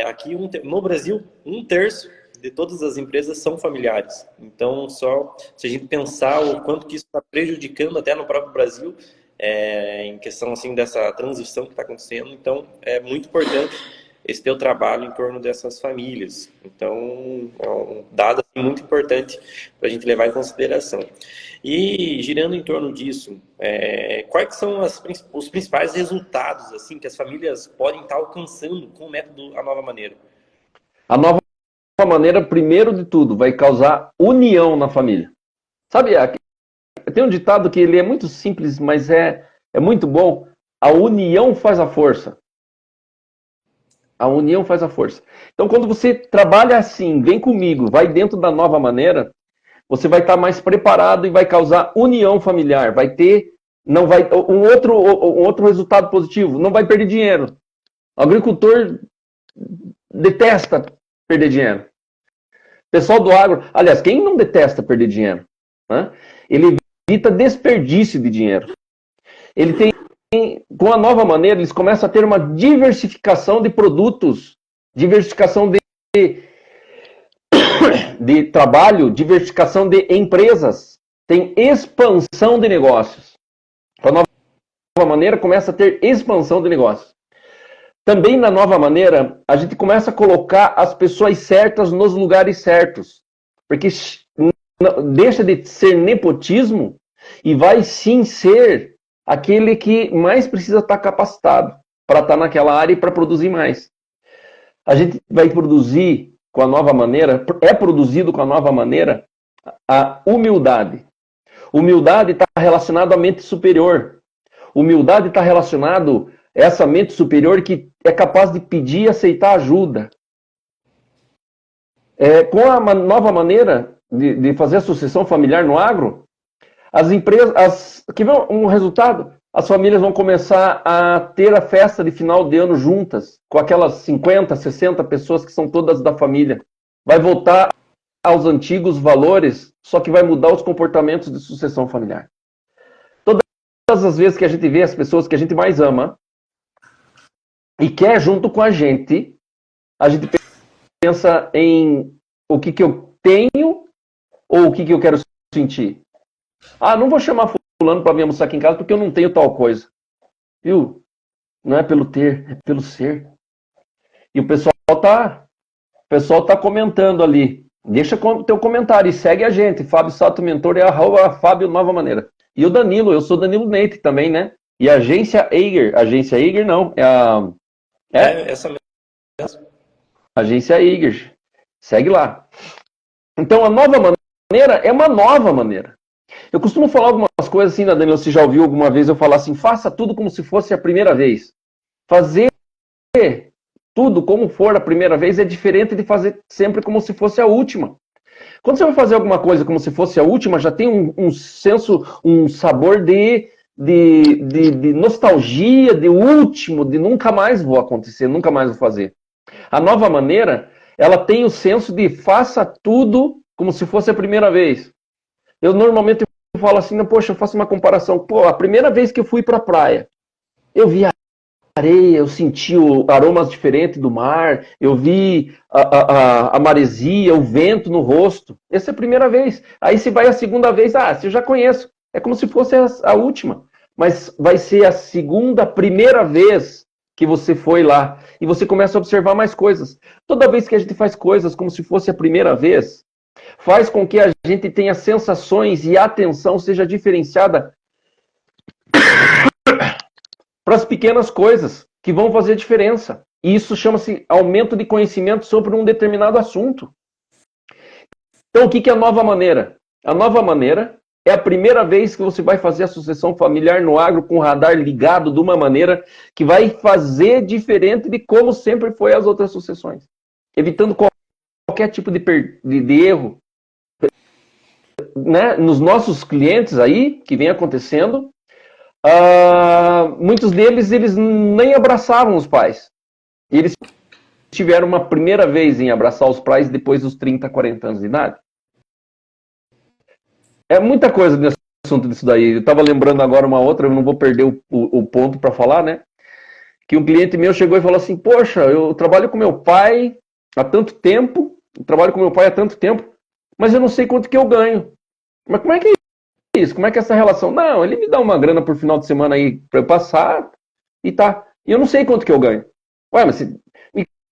Aqui no Brasil, 1/3 de todas as empresas são familiares. Então, só se a gente pensar o quanto que isso está prejudicando até no próprio Brasil, em questão assim dessa transição que está acontecendo, então é muito importante esse teu trabalho em torno dessas famílias. Então, é um dado assim, muito importante para a gente levar em consideração. E girando em torno disso, quais são os principais resultados assim que as famílias podem estar alcançando com o método A Nova Maneira? A nova maneira, primeiro de tudo, vai causar união na família. Sabe, tem um ditado que ele é muito simples, mas é muito bom. A união faz a força. A união faz a força. Então, quando você trabalha assim, vem comigo, vai dentro da nova maneira, você vai estar mais preparado e vai causar união familiar. Vai ter, um outro resultado positivo, não vai perder dinheiro. O agricultor detesta perder dinheiro. Pessoal do agro, aliás, quem não detesta perder dinheiro? Né? Ele evita desperdício de dinheiro. Ele tem, com a nova maneira, eles começam a ter uma diversificação de produtos, diversificação de trabalho, diversificação de empresas. Tem expansão de negócios. Com a nova maneira, começa a ter expansão de negócios. Também na nova maneira, a gente começa a colocar as pessoas certas nos lugares certos. Porque deixa de ser nepotismo e vai sim ser aquele que mais precisa estar capacitado para estar naquela área e para produzir mais. A gente vai produzir com a nova maneira, é produzido com a nova maneira, a humildade. Humildade está relacionado à mente superior. Humildade está relacionado a essa mente superior que é capaz de pedir e aceitar ajuda. Com a nova maneira de fazer a sucessão familiar no agro, as empresas, que vem um resultado, as famílias vão começar a ter a festa de final de ano juntas, com aquelas 50, 60 pessoas que são todas da família. Vai voltar aos antigos valores, só que vai mudar os comportamentos de sucessão familiar. Todas as vezes que a gente vê as pessoas que a gente mais ama e quer junto com a gente pensa em o que eu tenho ou o que eu quero sentir. Ah, não vou chamar fulano para vir almoçar aqui em casa porque eu não tenho tal coisa. Viu? Não é pelo ter, é pelo ser. E o pessoal tá comentando ali. Deixa o teu comentário e segue a gente. Fábio Sato Mentor é @Fábio Nova Maneira. E o Danilo, eu sou Danilo Neite também, né? E a Agência Eiger não, Essa mesmo. Agência Eiger. Segue lá. Então a nova maneira é uma nova maneira. Eu costumo falar algumas coisas assim, Danilo, você já ouviu alguma vez eu falar assim, faça tudo como se fosse a primeira vez. Fazer tudo como for a primeira vez é diferente de fazer sempre como se fosse a última. Quando você vai fazer alguma coisa como se fosse a última, já tem um senso, um sabor de nostalgia, de último, de nunca mais vou acontecer, nunca mais vou fazer. A nova maneira, ela tem o senso de faça tudo como se fosse a primeira vez. Eu normalmente falo assim, poxa, eu faço uma comparação. Pô, a primeira vez que eu fui para a praia, eu vi a areia, eu senti aromas diferentes do mar, eu vi a maresia, o vento no rosto. Essa é a primeira vez. Aí você vai a segunda vez, você já conheço. É como se fosse a última. Mas vai ser a primeira vez que você foi lá. E você começa a observar mais coisas. Toda vez que a gente faz coisas como se fosse a primeira vez, faz com que a gente tenha sensações e a atenção seja diferenciada para as pequenas coisas que vão fazer diferença. E isso chama-se aumento de conhecimento sobre um determinado assunto. Então, o que é a nova maneira? A nova maneira é a primeira vez que você vai fazer a sucessão familiar no agro com o radar ligado de uma maneira que vai fazer diferente de como sempre foi as outras sucessões. Evitando qualquer tipo de erro. Né? Nos nossos clientes aí, que vem acontecendo, muitos deles, eles nem abraçavam os pais. E eles tiveram uma primeira vez em abraçar os pais depois dos 30, 40 anos de idade. É muita coisa nesse assunto disso daí. Eu estava lembrando agora uma outra, eu não vou perder o ponto para falar, né? Que um cliente meu chegou e falou assim, poxa, eu trabalho com meu pai há tanto tempo, mas eu não sei quanto que eu ganho. Mas como é que é isso? Como é que é essa relação? Não, ele me dá uma grana por final de semana aí para eu passar e tá. E eu não sei quanto que eu ganho. Ué, mas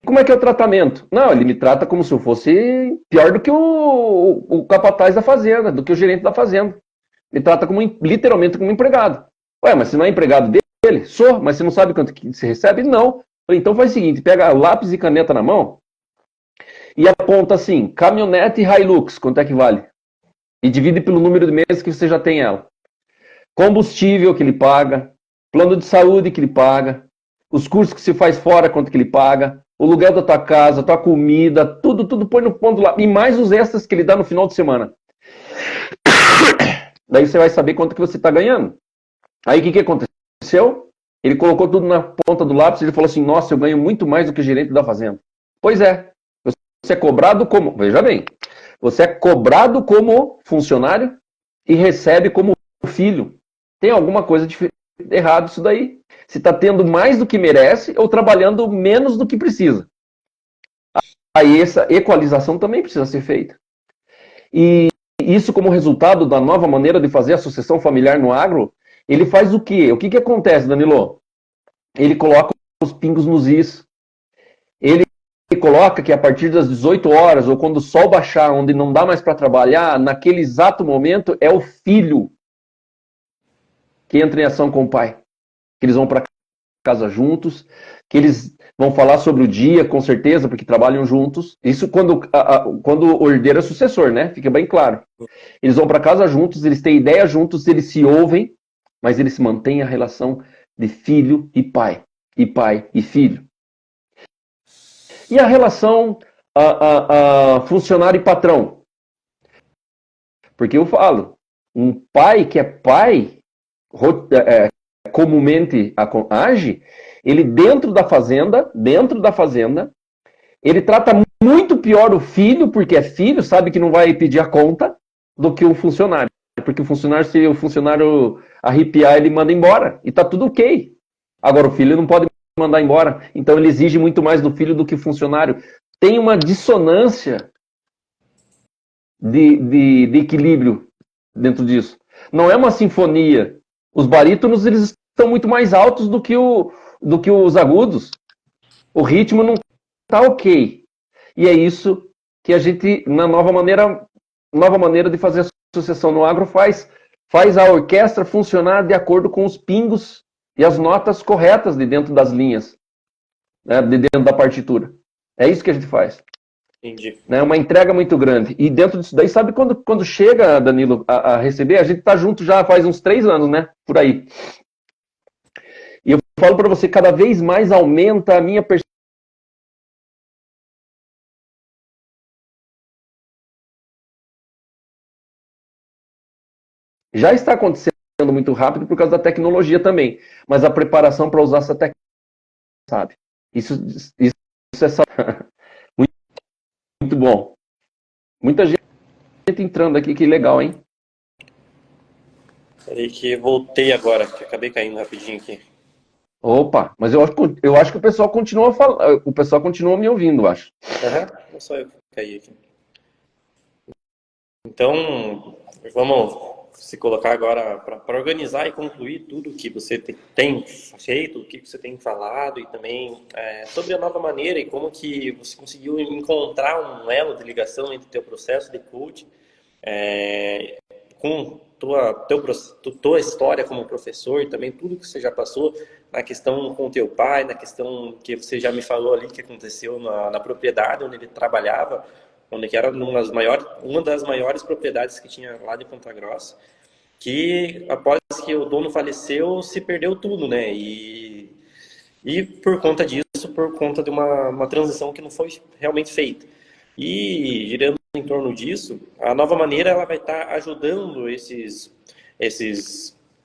como é que é o tratamento? Não, ele me trata como se eu fosse pior do que o capataz da fazenda, do que o gerente da fazenda. Me trata literalmente como empregado. Ué, mas você não é empregado dele? Sou, mas você não sabe quanto que você recebe? Não. Então faz o seguinte, pega lápis e caneta na mão e aponta assim, caminhonete Hilux, quanto é que vale? E divide pelo número de meses que você já tem ela. Combustível que ele paga, plano de saúde que ele paga, os cursos que você faz fora, quanto que ele paga, o aluguel da tua casa, a tua comida, tudo põe no ponto lá. E mais os extras que ele dá no final de semana. Daí você vai saber quanto que você está ganhando. Aí o que aconteceu? Ele colocou tudo na ponta do lápis e ele falou assim, nossa, eu ganho muito mais do que o gerente da fazenda. Pois é. Você é cobrado como... Veja bem. Você é cobrado como funcionário e recebe como filho. Tem alguma coisa errada isso daí. Você está tendo mais do que merece ou trabalhando menos do que precisa. Aí essa equalização também precisa ser feita. E isso como resultado da nova maneira de fazer a sucessão familiar no agro, ele faz o quê? O que acontece, Danilo? Ele coloca os pingos nos is. Ele coloca que a partir das 18 horas, ou quando o sol baixar, onde não dá mais para trabalhar, naquele exato momento, é o filho que entra em ação com o pai. Que eles vão para casa juntos, que eles vão falar sobre o dia, com certeza, porque trabalham juntos. Isso quando o herdeiro é sucessor, né? Fica bem claro. Eles vão para casa juntos, eles têm ideia juntos, eles se ouvem, mas eles mantêm a relação de filho e pai e filho. E a relação funcionário e patrão? Porque eu falo, um pai que é pai, comumente age, ele dentro da fazenda, ele trata muito pior o filho, porque é filho, sabe que não vai pedir a conta, do que o funcionário. Porque o funcionário, se o funcionário arrepiar, ele manda embora. E tá tudo ok. Agora, o filho não pode mandar embora. Então, ele exige muito mais do filho do que o funcionário. Tem uma dissonância de equilíbrio dentro disso. Não é uma sinfonia. Os barítonos, eles estão muito mais altos do que os agudos. O ritmo não tá ok. E é isso que a gente, na nova maneira de fazer a sucessão no agro, faz a orquestra funcionar de acordo com os pingos e as notas corretas de dentro das linhas, né, de dentro da partitura. É isso que a gente faz. Entendi. É uma entrega muito grande. E dentro disso daí, sabe quando chega, Danilo, a receber? A gente tá junto já faz uns 3 anos, né? Por aí. E eu falo para você, cada vez mais aumenta a minha percepção. Já está acontecendo muito rápido por causa da tecnologia também. Mas a preparação para usar essa tecnologia, sabe? Isso é muito, muito bom. Muita gente entrando aqui, que legal, hein? Peraí que voltei agora, que acabei caindo rapidinho aqui. Opa, mas eu acho que o pessoal continua falando, o pessoal continua me ouvindo, eu acho. Não só eu que caí aqui. Então, vamos se colocar agora para organizar e concluir tudo que você tem feito, o que você tem falado e também sobre a nova maneira e como que você conseguiu encontrar um elo de ligação entre o teu processo de coaching com tua história como professor e também tudo que você já passou na questão com teu pai, na questão que você já me falou ali que aconteceu na propriedade onde ele trabalhava, onde era uma das maiores propriedades que tinha lá de Ponta Grossa, que após que o dono faleceu, se perdeu tudo, né? E por conta disso, por conta de uma transição que não foi realmente feita. E girando em torno disso, a nova maneira ela vai estar ajudando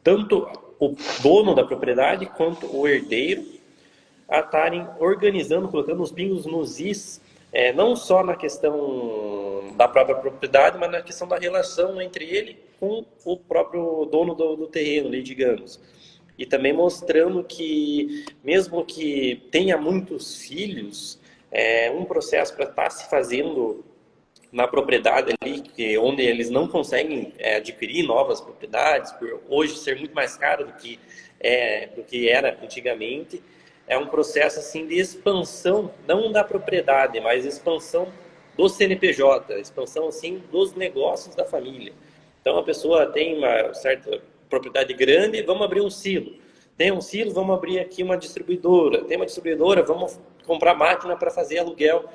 tanto o dono da propriedade quanto o herdeiro a estarem organizando, colocando os pingos nos is, não só na questão da própria propriedade, mas na questão da relação entre ele com o próprio dono do terreno, ali, digamos. E também mostrando que, mesmo que tenha muitos filhos, um processo para estar se fazendo na propriedade ali, onde eles não conseguem adquirir novas propriedades, por hoje ser muito mais caro do que era antigamente, é um processo assim de expansão, não da propriedade, mas expansão do CNPJ, expansão assim dos negócios da família. Então a pessoa tem uma certa propriedade grande, vamos abrir um silo. Tem um silo, vamos abrir aqui uma distribuidora. Tem uma distribuidora, vamos comprar máquina para fazer aluguel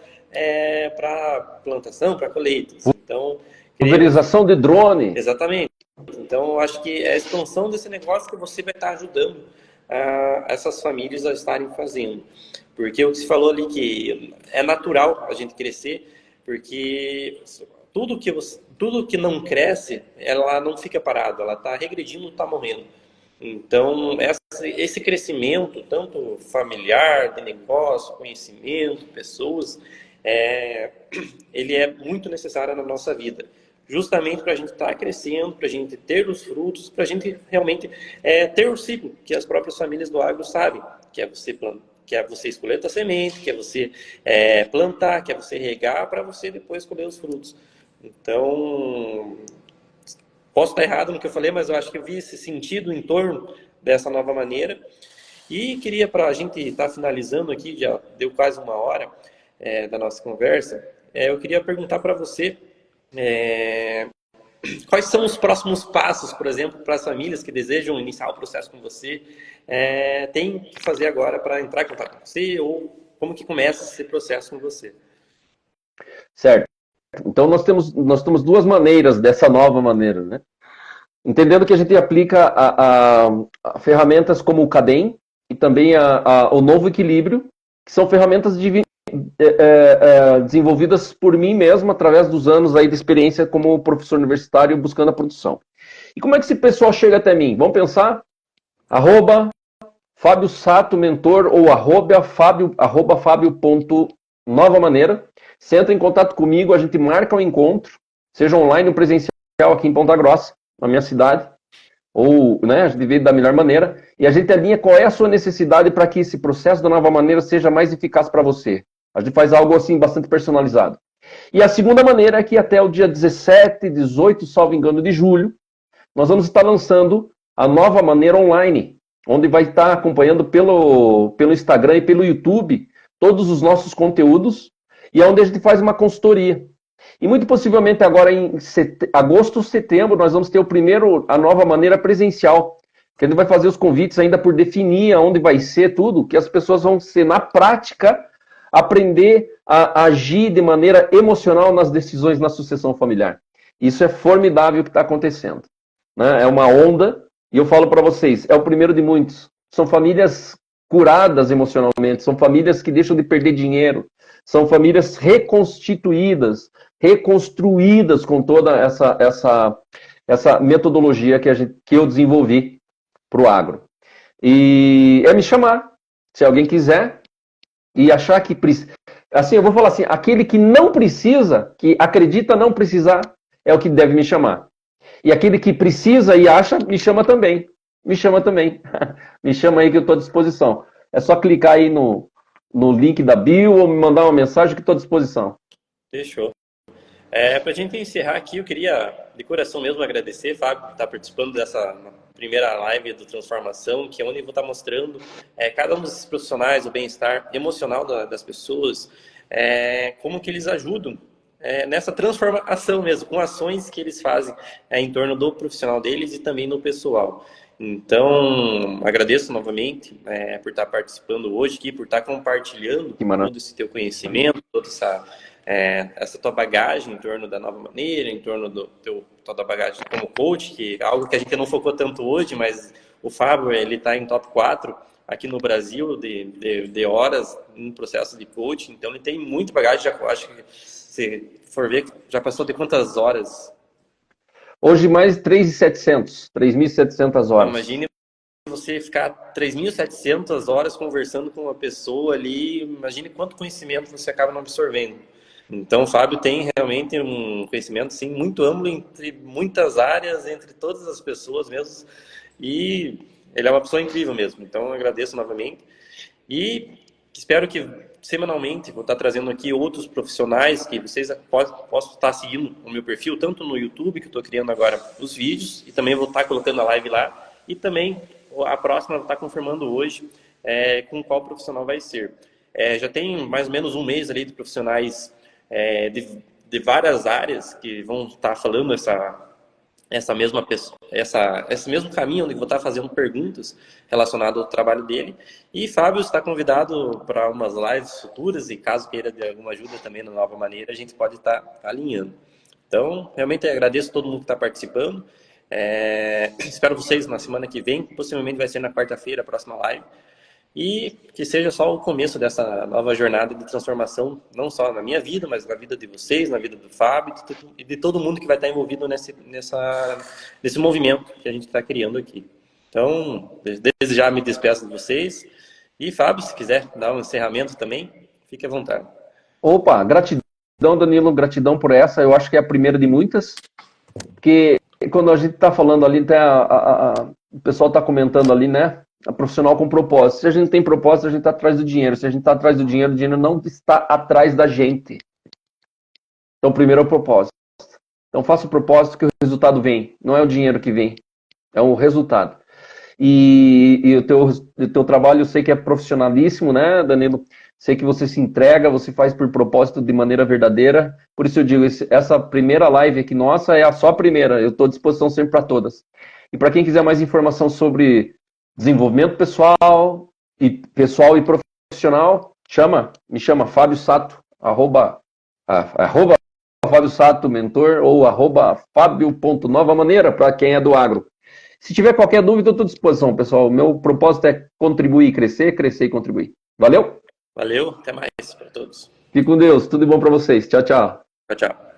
para plantação, para colheitas. Então, pulverização de drone. Exatamente. Então, eu acho que é a expansão desse negócio que você vai estar ajudando essas famílias a estarem fazendo. Porque o que se falou ali que é natural a gente crescer, porque tudo que não cresce, ela não fica parada, ela está regredindo, está morrendo. Então, esse crescimento, tanto familiar, de negócio, conhecimento, pessoas, ele é muito necessário na nossa vida. Justamente para a gente estar crescendo, para a gente ter os frutos, para a gente realmente ter o ciclo que as próprias famílias do agro sabem, que é você escolher a tua semente, que é você plantar, que é você regar, para você depois colher os frutos. Então, posso estar errado no que eu falei, mas eu acho que eu vi esse sentido em torno dessa nova maneira. E queria, para a gente estar finalizando aqui, já deu quase uma hora da nossa conversa, eu queria perguntar para você quais são os próximos passos, por exemplo, para as famílias que desejam iniciar o processo com você, tem que fazer agora para entrar em contato com você, ou como que começa esse processo com você? Certo. Então nós temos duas maneiras dessa nova maneira, né? Entendendo que a gente aplica a ferramentas como o CADEM e também o Novo Equilíbrio, que são ferramentas desenvolvidas por mim mesmo através dos anos aí de experiência como professor universitário buscando a produção. E como é que esse pessoal chega até mim? Vamos pensar? @Fábio Sato Mentor ou @Fábio.novamaneira. Você entra em contato comigo, a gente marca um encontro, seja online ou presencial aqui em Ponta Grossa, na minha cidade, ou a gente vê da melhor maneira, e a gente alinha qual é a sua necessidade para que esse processo da nova maneira seja mais eficaz para você. A gente faz algo assim bastante personalizado. E a segunda maneira é que até o dia 17, 18, salvo engano, de julho, nós vamos estar lançando a nova maneira online, onde vai estar acompanhando pelo Instagram e pelo YouTube todos os nossos conteúdos, e é onde a gente faz uma consultoria. E muito possivelmente agora em agosto, setembro, nós vamos ter a nova maneira presencial, que a gente vai fazer os convites ainda por definir aonde vai ser tudo, que as pessoas vão ser, na prática, aprender a agir de maneira emocional nas decisões na sucessão familiar. Isso é formidável o que está acontecendo, né? É uma onda, e eu falo para vocês, é o primeiro de muitos. São famílias curadas emocionalmente, são famílias que deixam de perder dinheiro, são famílias reconstituídas, reconstruídas com toda essa metodologia que eu desenvolvi para o agro. E é me chamar, se alguém quiser, e achar que precisa. Assim, eu vou falar assim, aquele que não precisa, que acredita não precisar, é o que deve me chamar. E aquele que precisa e acha, me chama também. Me chama também. Me chama aí que eu estou à disposição. É só clicar aí no link da bio ou me mandar uma mensagem que estou à disposição. Fechou. Para a gente encerrar aqui, eu queria, de coração mesmo, agradecer, Fábio, por estar participando dessa primeira live do Transformação, que é onde eu vou estar mostrando cada um desses profissionais, o bem-estar emocional das pessoas, como que eles ajudam nessa transformação mesmo, com ações que eles fazem em torno do profissional deles e também no pessoal. Então, agradeço novamente por estar participando hoje aqui, por estar compartilhando todo esse teu conhecimento, toda essa tua bagagem em torno da nova maneira, em torno toda a bagagem como coach, que é algo que a gente não focou tanto hoje, mas o Fábio, ele está em top 4 aqui no Brasil de horas no processo de coaching, então ele tem muita bagagem, já acho que se for ver, já passou de quantas horas? Hoje mais 3.700 horas. Então, imagine você ficar 3.700 horas conversando com uma pessoa ali, imagine quanto conhecimento você acaba não absorvendo. Então, o Fábio tem realmente um conhecimento sim, muito amplo entre muitas áreas, entre todas as pessoas mesmo, e ele é uma pessoa incrível mesmo. Então, eu agradeço novamente e espero que semanalmente vou estar trazendo aqui outros profissionais que vocês possam estar seguindo o meu perfil, tanto no YouTube, que eu estou criando agora os vídeos, e também vou estar colocando a live lá, e também a próxima vou estar confirmando hoje com qual profissional vai ser. Já tem mais ou menos um mês ali de profissionais de várias áreas que vão estar falando esse mesmo caminho, onde eu vou estar fazendo perguntas relacionadas ao trabalho dele. E Fábio está convidado para umas lives futuras, e caso queira de alguma ajuda também na nova maneira, a gente pode estar alinhando. Então, realmente agradeço a todo mundo que está participando. Espero vocês na semana que vem, possivelmente vai ser na quarta-feira, a próxima live. E que seja só o começo dessa nova jornada de transformação, não só na minha vida, mas na vida de vocês, na vida do Fábio e de todo mundo que vai estar envolvido nesse movimento que a gente está criando aqui. Então, desde já me despeço de vocês. E Fábio, se quiser dar um encerramento também, fique à vontade. Opa, gratidão, Danilo, gratidão por essa. Eu acho que é a primeira de muitas, porque quando a gente está falando ali, até o pessoal está comentando ali, né? A profissional com propósito. Se a gente tem propósito, a gente está atrás do dinheiro. Se a gente está atrás do dinheiro, o dinheiro não está atrás da gente. Então, primeiro é o propósito. Então, faça o propósito que o resultado vem. Não é o dinheiro que vem, é o resultado. E o teu trabalho eu sei que é profissionalíssimo, né, Danilo? Sei que você se entrega, você faz por propósito de maneira verdadeira. Por isso eu digo, essa primeira live aqui nossa é só a primeira. Eu estou à disposição sempre para todas. E para quem quiser mais informação sobre desenvolvimento pessoal e profissional, me chama Fábio Sato, arroba Fábio Sato Mentor ou arroba Fábio.novamaneira para quem é do agro. Se tiver qualquer dúvida, eu estou à disposição, pessoal. O meu propósito é contribuir, crescer e contribuir. Valeu? Valeu, até mais para todos. Fique com Deus, tudo de bom para vocês. Tchau, tchau. Tchau, tchau.